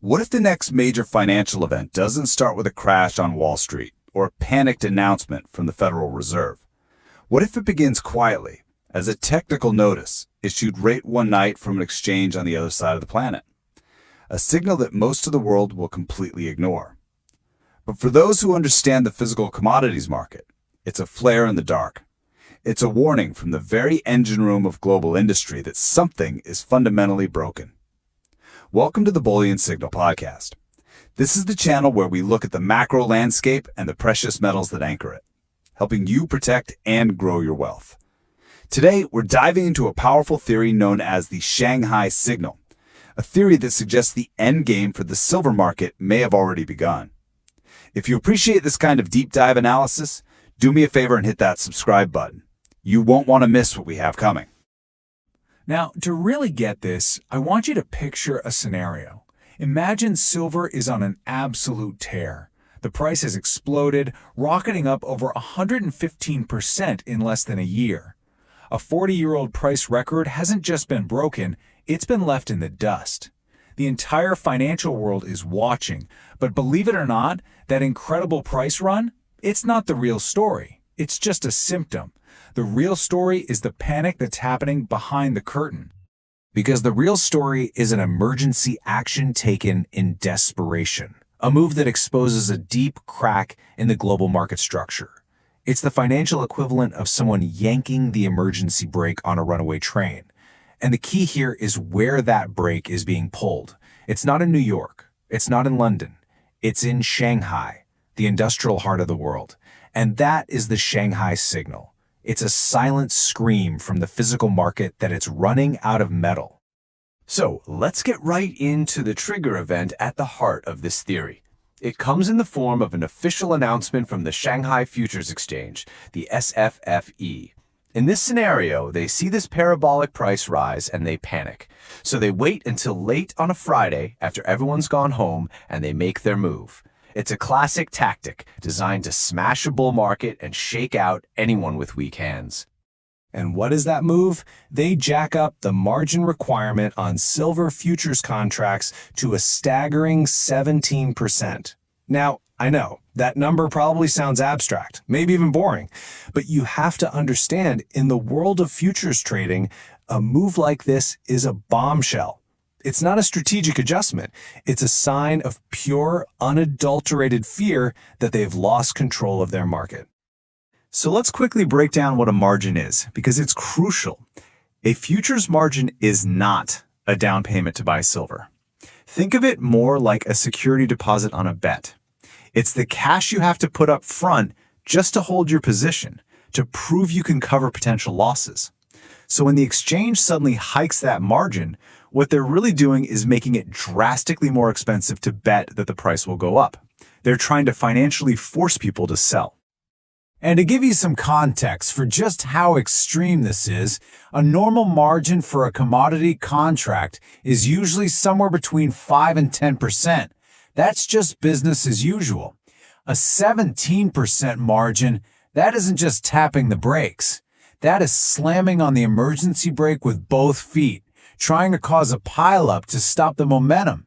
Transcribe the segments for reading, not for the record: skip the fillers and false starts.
What if the next major financial event doesn't start with a crash on Wall Street or a panicked announcement from the Federal Reserve? What if it begins quietly, as a technical notice issued right one night from an exchange on the other side of the planet? A signal that most of the world will completely ignore. But for those who understand the physical commodities market, it's a flare in the dark. It's a warning from the very engine room of global industry that something is fundamentally broken. Welcome to the Bullion Signal Podcast. This is the channel where we look at the macro landscape and the precious metals that anchor it, helping you protect and grow your wealth. Today, we're diving into a powerful theory known as the Shanghai Signal, a theory that suggests the end game for the silver market may have already begun. If you appreciate this kind of deep dive analysis, do me a favor and hit that subscribe button. You won't want to miss what we have coming. Now, to really get this, I want you to picture a scenario. Imagine silver is on an absolute tear. The price has exploded, rocketing up over 115% in less than a year. A 40-year-old price record hasn't just been broken, it's been left in the dust. The entire financial world is watching, but believe it or not, that incredible price run, it's not the real story. It's just a symptom. The real story is the panic that's happening behind the curtain. Because the real story is an emergency action taken in desperation, a move that exposes a deep crack in the global market structure. It's the financial equivalent of someone yanking the emergency brake on a runaway train. And the key here is where that brake is being pulled. It's not in New York. It's not in London. It's in Shanghai, the industrial heart of the world. And that is the Shanghai Signal. It's a silent scream from the physical market that it's running out of metal. So let's get right into the trigger event at the heart of this theory. It comes in the form of an official announcement from the Shanghai Futures Exchange, the SHFE. In this scenario, they see this parabolic price rise and they panic. So they wait until late on a Friday after everyone's gone home and they make their move. It's a classic tactic designed to smash a bull market and shake out anyone with weak hands. And what is that move? They jack up the margin requirement on silver futures contracts to a staggering 17%. Now, I know, that number probably sounds abstract, maybe even boring, but you have to understand, in the world of futures trading, a move like this is a bombshell. It's not a strategic adjustment. It's a sign of pure, unadulterated fear that they've lost control of their market. So let's quickly break down what a margin is, because it's crucial. A futures margin is not a down payment to buy silver. Think of it more like a security deposit on a bet. It's the cash you have to put up front just to hold your position, to prove you can cover potential losses. So when the exchange suddenly hikes that margin, what they're really doing is making it drastically more expensive to bet that the price will go up. They're trying to financially force people to sell. And to give you some context for just how extreme this is, a normal margin for a commodity contract is usually somewhere between 5 and 10%. That's just business as usual. A 17% margin, that isn't just tapping the brakes. That is slamming on the emergency brake with both feet, trying to cause a pileup to stop the momentum.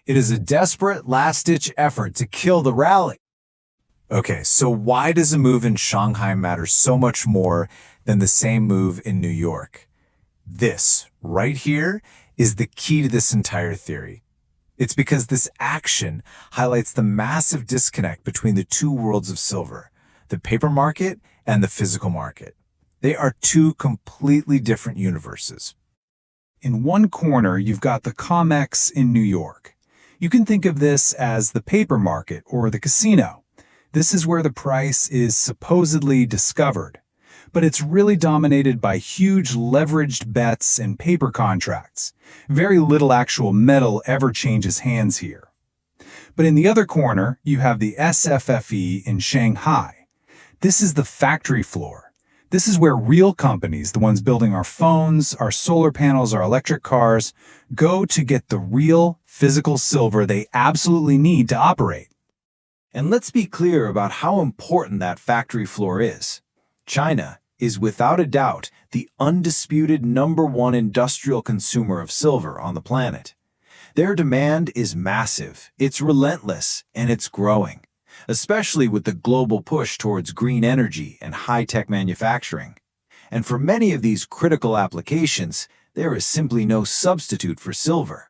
It is a desperate last-ditch effort to kill the rally. Okay, so why does a move in Shanghai matter so much more than the same move in New York? This, right here, is the key to this entire theory. It's because this action highlights the massive disconnect between the two worlds of silver, the paper market and the physical market. They are two completely different universes. In one corner, you've got the COMEX in New York. You can think of this as the paper market or the casino. This is where the price is supposedly discovered, but it's really dominated by huge leveraged bets and paper contracts. Very little actual metal ever changes hands here. But in the other corner, you have the SHFE in Shanghai. This is the factory floor. This is where real companies, the ones building our phones, our solar panels, our electric cars, go to get the real physical silver they absolutely need to operate. And let's be clear about how important that factory floor is. China is without a doubt the undisputed #1 industrial consumer of silver on the planet. Their demand is massive, it's relentless, and it's growing, especially with the global push towards green energy and high-tech manufacturing. And for many of these critical applications, there is simply no substitute for silver.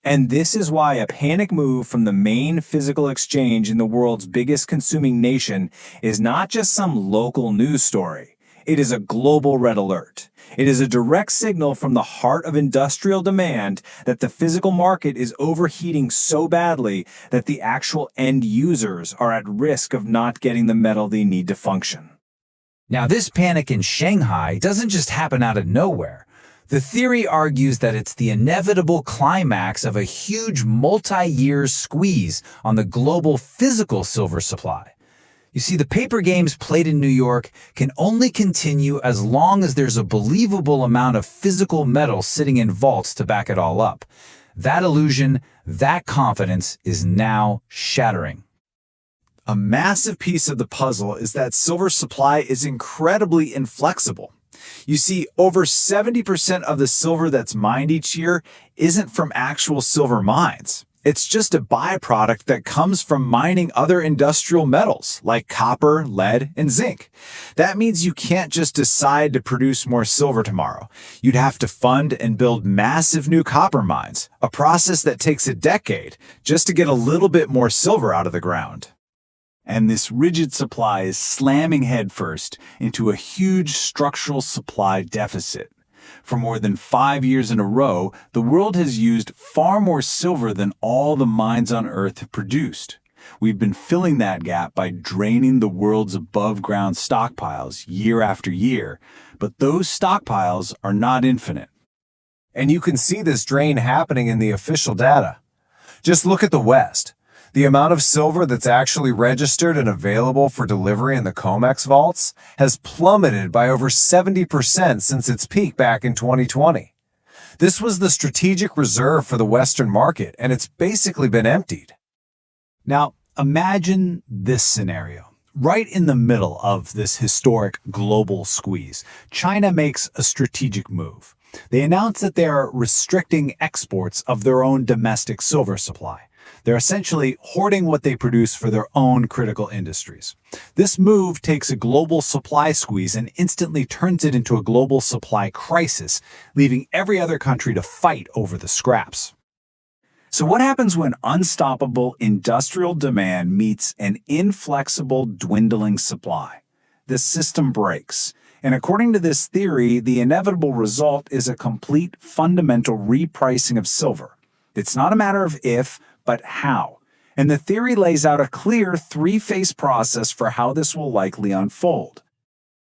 And this is why a panic move from the main physical exchange in the world's biggest consuming nation is not just some local news story. It is a global red alert. It is a direct signal from the heart of industrial demand that the physical market is overheating so badly that the actual end users are at risk of not getting the metal they need to function. Now, this panic in Shanghai doesn't just happen out of nowhere. The theory argues that it's the inevitable climax of a huge multi-year squeeze on the global physical silver supply. You see, the paper games played in New York can only continue as long as there's a believable amount of physical metal sitting in vaults to back it all up. That illusion, that confidence is now shattering. A massive piece of the puzzle is that silver supply is incredibly inflexible. You see, over 70% of the silver that's mined each year isn't from actual silver mines. It's just a byproduct that comes from mining other industrial metals like copper, lead, and zinc. That means you can't just decide to produce more silver tomorrow. You'd have to fund and build massive new copper mines, a process that takes a decade just to get a little bit more silver out of the ground. And this rigid supply is slamming headfirst into a huge structural supply deficit. For more than 5 years in a row, the world has used far more silver than all the mines on Earth have produced. We've been filling that gap by draining the world's above-ground stockpiles year after year, but those stockpiles are not infinite. And you can see this drain happening in the official data. Just look at the West. The amount of silver that's actually registered and available for delivery in the COMEX vaults has plummeted by over 70% since its peak back in 2020. This was the strategic reserve for the Western market, and it's basically been emptied. Now, imagine this scenario. Right in the middle of this historic global squeeze, China makes a strategic move. They announce that they are restricting exports of their own domestic silver supply. They're essentially hoarding what they produce for their own critical industries. This move takes a global supply squeeze and instantly turns it into a global supply crisis, leaving every other country to fight over the scraps. So what happens when unstoppable industrial demand meets an inflexible, dwindling supply? The system breaks. And according to this theory, the inevitable result is a complete fundamental repricing of silver. It's not a matter of if, but how. And the theory lays out a clear three-phase process for how this will likely unfold.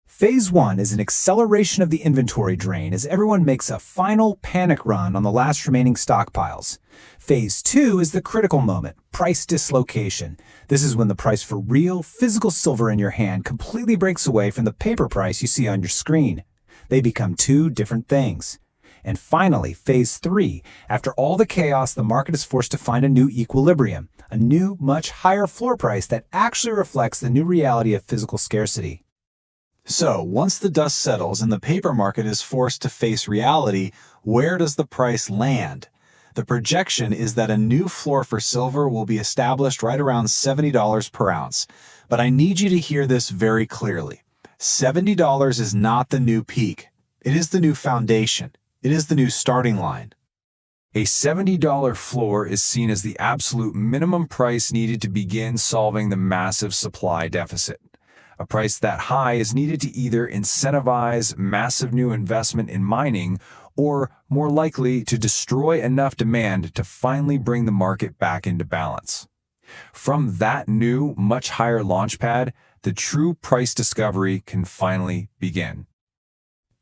Phase 1 is an acceleration of the inventory drain as everyone makes a final panic run on the last remaining stockpiles. Phase 2 is the critical moment, price dislocation. This is when the price for real, physical silver in your hand completely breaks away from the paper price you see on your screen. They become two different things. And finally, phase 3, after all the chaos, the market is forced to find a new equilibrium, a new, much higher floor price that actually reflects the new reality of physical scarcity. So, once the dust settles and the paper market is forced to face reality, where does the price land? The projection is that a new floor for silver will be established right around $70 per ounce. But I need you to hear this very clearly. $70 is not the new peak. It is the new foundation. It is the new starting line. A $70 floor is seen as the absolute minimum price needed to begin solving the massive supply deficit. A price that high is needed to either incentivize massive new investment in mining or, more likely, to destroy enough demand to finally bring the market back into balance. From that new, much higher launchpad, the true price discovery can finally begin.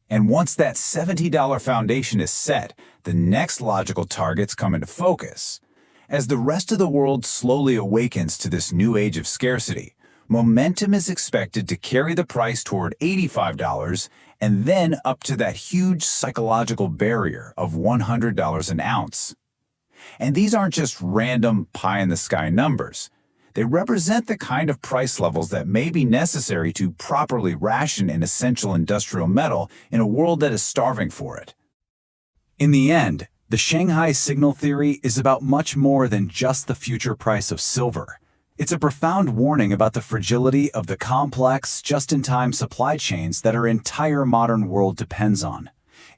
And once that $70 foundation is set, the next logical targets come into focus. As the rest of the world slowly awakens to this new age of scarcity, momentum is expected to carry the price toward $85 and then up to that huge psychological barrier of $100 an ounce. And these aren't just random pie-in-the-sky numbers. They represent the kind of price levels that may be necessary to properly ration an essential industrial metal in a world that is starving for it. In the end, The Shanghai Signal theory is about much more than just the future price of silver. It's a profound warning about the fragility of the complex, just-in-time supply chains that our entire modern world depends on.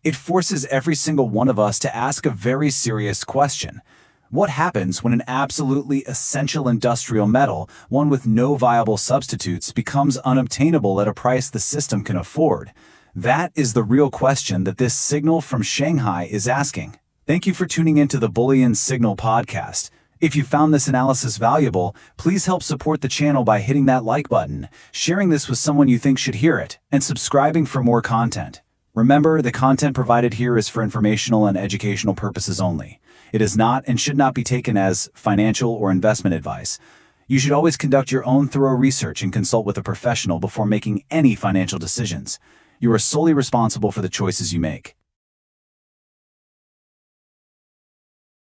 It forces every single one of us to ask a very serious question. What happens when an absolutely essential industrial metal, one with no viable substitutes, becomes unobtainable at a price the system can afford? That is the real question that this signal from Shanghai is asking. Thank you for tuning into the Bullion Signal Podcast. If you found this analysis valuable, please help support the channel by hitting that like button, sharing this with someone you think should hear it, and subscribing for more content. Remember, the content provided here is for informational and educational purposes only. It is not and should not be taken as financial or investment advice. You should always conduct your own thorough research and consult with a professional before making any financial decisions. You are solely responsible for the choices you make.